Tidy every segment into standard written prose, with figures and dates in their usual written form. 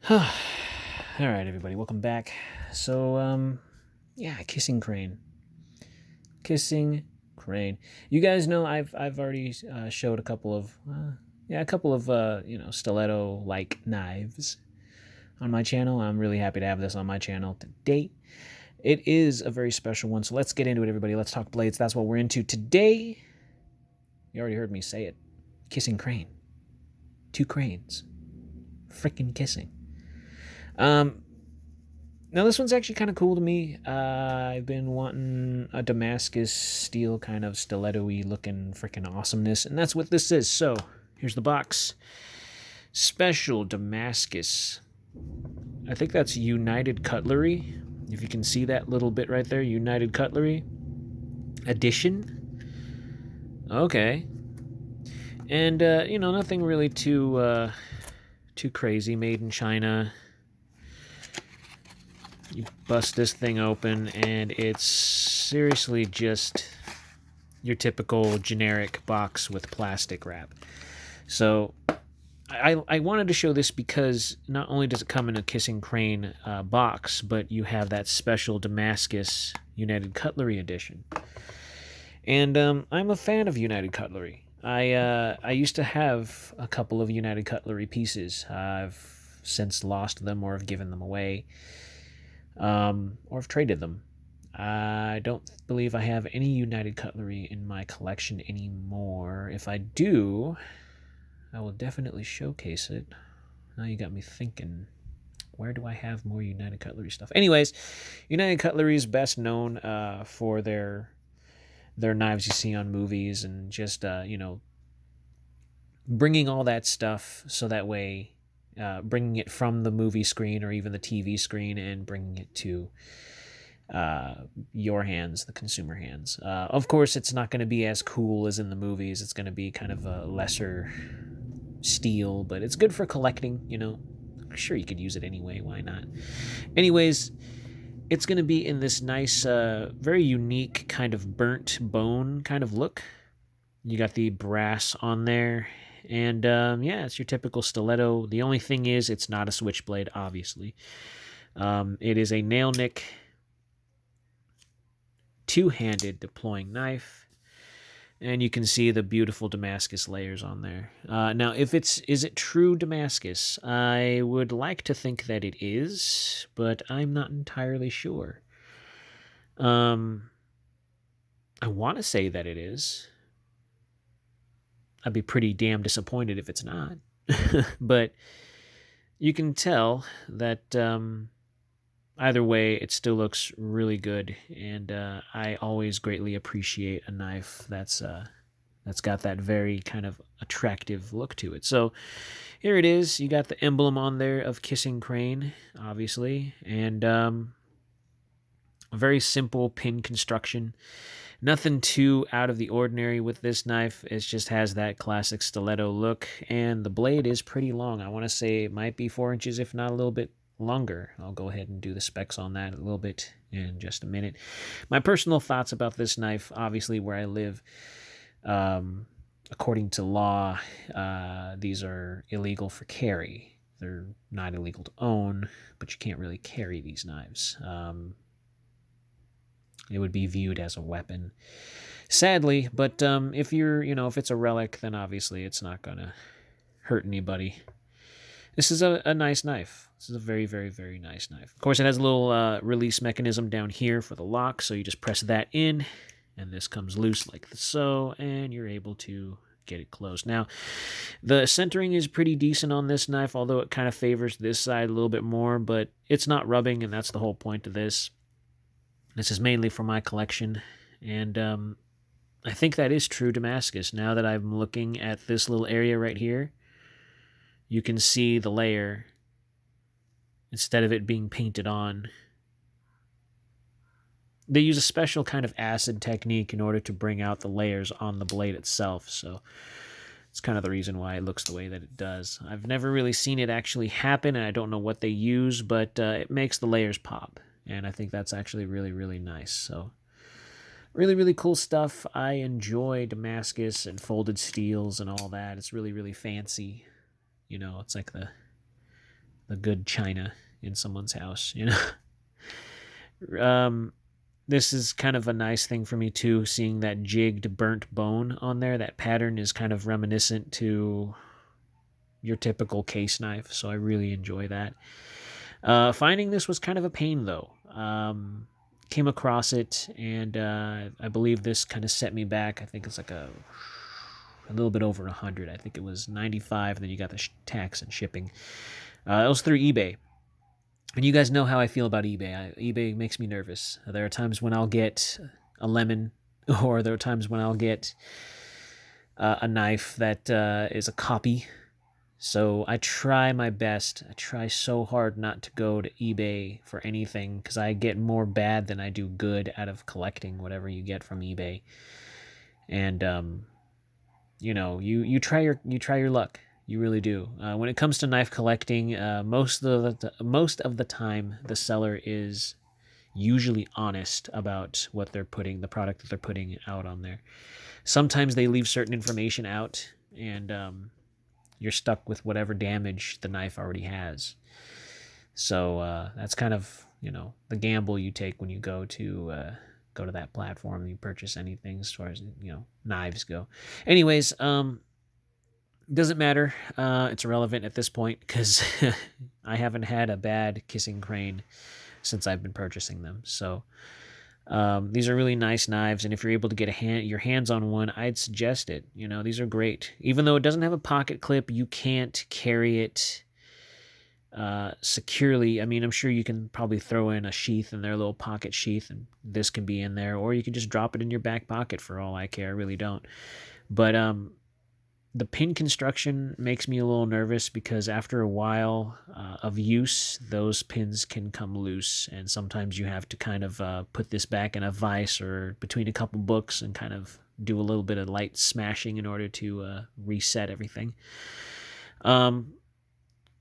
All right, everybody, welcome back. So, yeah, kissing Krane, kissing Krane. You guys know I've already showed a couple of stiletto like knives on my channel. I'm really happy to have this on my channel today. It is a very special one, so let's get into it, everybody. Let's talk blades. That's what we're into today. You already heard me say it. Kissing Krane. Two cranes. Freaking kissing. Um, Now this one's actually kind of cool to me. I've been wanting a Damascus steel kind of stiletto-y looking freaking awesomeness, and that's what this is. So here's the box. Special Damascus. I think that's United Cutlery. If you can see that little bit right there, United Cutlery edition. Okay, and nothing really too crazy. Made in China. You bust this thing open, and it's seriously just your typical generic box with plastic wrap. So I wanted to show this because not only does it come in a Kissing Krane box, but you have that special Damascus United Cutlery edition. And I'm a fan of United Cutlery. I used to have a couple of United Cutlery pieces. I've since lost them or have given them away. Or have traded them. I don't believe I have any United Cutlery in my collection anymore. If I do, I will definitely showcase it. Now you got me thinking, where do I have more United Cutlery stuff? Anyways, United Cutlery is best known for their knives you see on movies and just bringing all that stuff so that way bringing it from the movie screen or even the TV screen and bringing it to your hands, the consumer hands. Of course, it's not going to be as cool as in the movies. It's going to be kind of a lesser steel, but it's good for collecting, Sure, you could use it anyway. Why not? Anyways, it's going to be in this nice, very unique kind of burnt bone kind of look. You got the brass on there. And yeah, it's your typical stiletto. The only thing is, it's not a switchblade, obviously. It is a nail nick, two-handed deploying knife, and you can see the beautiful Damascus layers on there. Now, is it true Damascus? I would like to think that it is, but I'm not entirely sure. I want to say that it is. I'd be pretty damn disappointed if it's not. But you can tell that either way, it still looks really good, and I always greatly appreciate a knife that's got that very kind of attractive look to it. So here it is. You got the emblem on there of Kissing Krane, obviously, and a very simple pin construction. Nothing too out of the ordinary with this knife. It just has that classic stiletto look, and the blade is pretty long. I want to say it might be 4 inches, if not a little bit longer. I'll go ahead and do the specs on that a little bit in just a minute. My personal thoughts about this knife, obviously where I live, according to law, these are illegal for carry. They're not illegal to own, but you can't really carry these knives. It would be viewed as a weapon, sadly. But if it's a relic, then obviously it's not gonna hurt anybody. This is a nice knife. This is a very, very, very nice knife. Of course, it has a little release mechanism down here for the lock, so you just press that in, and this comes loose like so, and you're able to get it closed. Now, the centering is pretty decent on this knife, although it kind of favors this side a little bit more, but it's not rubbing, and that's the whole point of this. This is mainly for my collection, and I think that is true Damascus. Now that I'm looking at this little area right here, you can see the layer instead of it being painted on. They use a special kind of acid technique in order to bring out the layers on the blade itself, so it's kind of the reason why it looks the way that it does. I've never really seen it actually happen, and I don't know what they use, but it makes the layers pop. And I think that's actually really, really nice. So really, really cool stuff. I enjoy Damascus and folded steels and all that. It's really, really fancy. It's like the the good china in someone's house, you know. This is kind of a nice thing for me too, seeing that jigged burnt bone on there. That pattern is kind of reminiscent to your typical case knife, so I really enjoy that. Finding this was kind of a pain though. Came across it, and I believe this kind of set me back. I think it's like a little bit over 100. I think it was 95. Then you got the tax and shipping. It was through eBay. And you guys know how I feel about eBay. eBay makes me nervous. There are times when I'll get a lemon, or there are times when I'll get a knife that is a copy. So I try my best. I try so hard not to go to eBay for anything, because I get more bad than I do good out of collecting whatever you get from eBay. And you know, you try your luck. You really do. When it comes to knife collecting, most of the time, the seller is usually honest about what they're putting, the product that they're putting out on there. Sometimes they leave certain information out, and you're stuck with whatever damage the knife already has. So that's kind of, you know, the gamble you take when you go to that platform and you purchase anything as far as, you know, knives go. Anyways, doesn't matter. It's irrelevant at this point, because I haven't had a bad kissing crane since I've been purchasing them. So these are really nice knives, and if you're able to get your hands on one, I'd suggest it. You know, these are great. Even though it doesn't have a pocket clip, you can't carry it securely. I mean, I'm sure you can probably throw in a sheath in their little pocket sheath, and this can be in there, or you can just drop it in your back pocket for all I care. I really don't. But the pin construction makes me a little nervous, because after a while of use, those pins can come loose, and sometimes you have to kind of put this back in a vise or between a couple books and kind of do a little bit of light smashing in order to reset everything.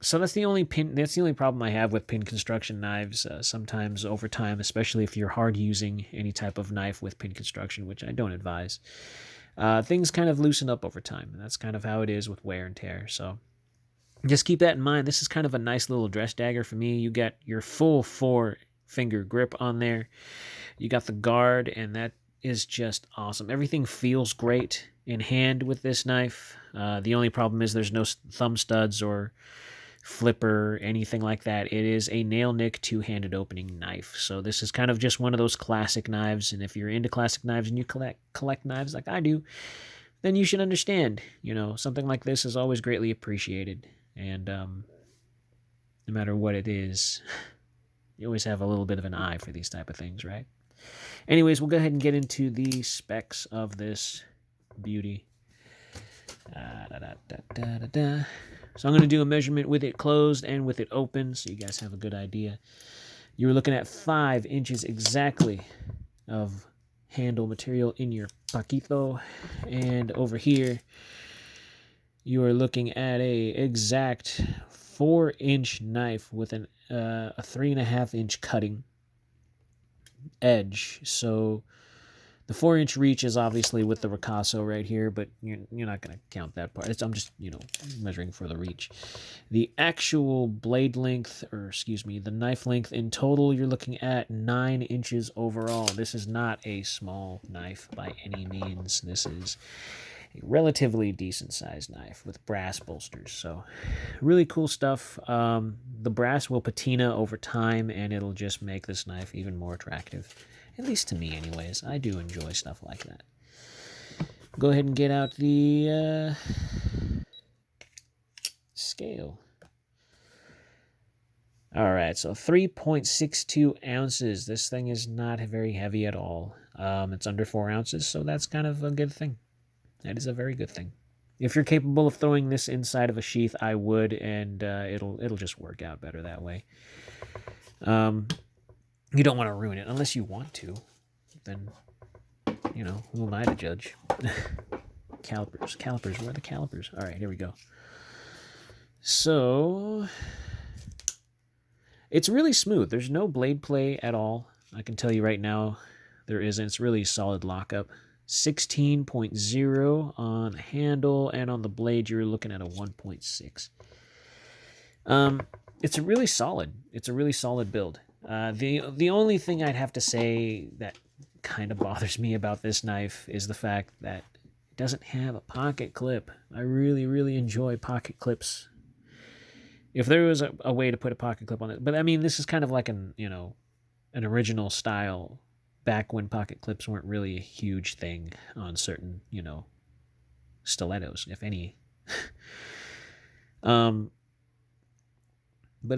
So that's the only problem I have with pin construction knives. Sometimes over time, especially if you're hard using any type of knife with pin construction, which I don't advise, things kind of loosen up over time, and that's kind of how it is with wear and tear. So just keep that in mind. This is kind of a nice little dress dagger for me. You got your full 4-finger grip on there. You got the guard, and that is just awesome. Everything feels great in hand with this knife. The only problem is there's no thumb studs or flipper, anything like that. It is a nail nick two-handed opening knife. So this is kind of just one of those classic knives, and if you're into classic knives and you collect knives like I do, then you should understand, you know, something like this is always greatly appreciated. And no matter what it is, you always have a little bit of an eye for these type of things, right? Anyways, we'll go ahead and get into the specs of this beauty. So I'm going to do a measurement with it closed and with it open, so you guys have a good idea. You're looking at 5 inches exactly of handle material in your paquito, and over here you are looking at a exact 4-inch knife with a 3.5-inch cutting edge. So the 4-inch reach is obviously with the ricasso right here, but you're not going to count that part. I'm just, you know, measuring for the reach. The actual blade length, or excuse me, the knife length in total, you're looking at 9 inches overall. This is not a small knife by any means. This is a relatively decent sized knife with brass bolsters. So really cool stuff. The brass will patina over time, and it'll just make this knife even more attractive. At least to me, anyways. I do enjoy stuff like that. Go ahead and get out the scale. All right, so 3.62 ounces. This thing is not very heavy at all. It's under 4 ounces, so that's kind of a good thing. That is a very good thing. If you're capable of throwing this inside of a sheath, I would, and it'll just work out better that way. You don't want to ruin it unless you want to. Then, you know, who am I to judge? Calipers. Where are the calipers? All right, here we go. So it's really smooth. There's no blade play at all. I can tell you right now, there isn't. It's really solid lockup. 16.0 on the handle, and on the blade, you're looking at a 1.6. it's a really solid. It's a really solid build. The only thing I'd have to say that kind of bothers me about this knife is the fact that it doesn't have a pocket clip. I really enjoy pocket clips. If there was a way to put a pocket clip on it, but I mean, this is kind of like an original style back when pocket clips weren't really a huge thing on certain stilettos, if any. But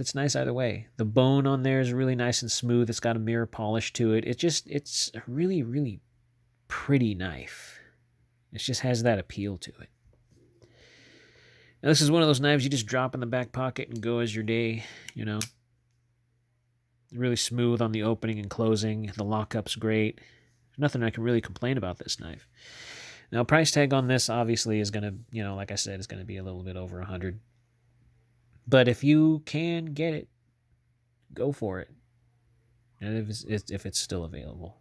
it's nice either way. The bone on there is really nice and smooth. It's got a mirror polish to it. It's a really pretty knife. It just has that appeal to it. Now, this is one of those knives you just drop in the back pocket and go as your day, Really smooth on the opening and closing. The lockup's great. There's nothing I can really complain about this knife. Now, price tag on this obviously is going to, like I said, is going to be a little bit over $100. But if you can get it, go for it. And if it's still available.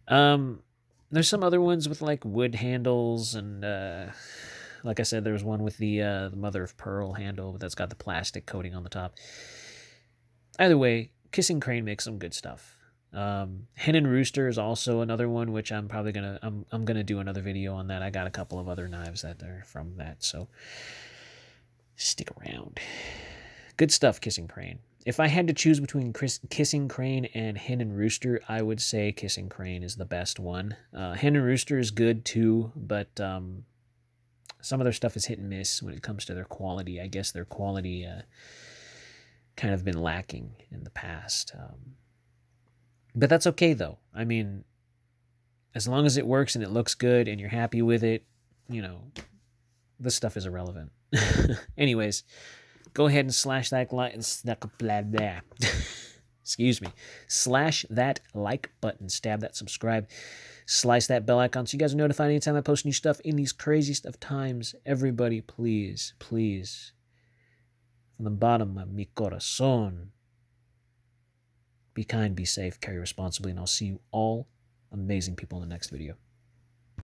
There's some other ones with like wood handles, and like I said, there was one with the mother of pearl handle that's got the plastic coating on the top. Either way, Kissing Krane makes some good stuff. Hen and Rooster is also another one, which I'm probably gonna do another video on that. I got a couple of other knives that are from that, so stick around. Good stuff, Kissing Krane. If I had to choose between Kissing Krane and Hen and Rooster, I would say Kissing Krane is the best one. Hen and Rooster is good too, but some of their stuff is hit and miss when it comes to their quality. I guess their quality kind of been lacking in the past. But that's okay, though. I mean, as long as it works and it looks good and you're happy with it, this stuff is irrelevant. Anyways, go ahead and slash that like, excuse me, slash that like button, stab that subscribe, slice that bell icon so you guys are notified anytime I post new stuff in these craziest of times. Everybody, please, from the bottom of mi corazón, be kind, be safe, carry responsibly, and I'll see you all amazing people in the next video.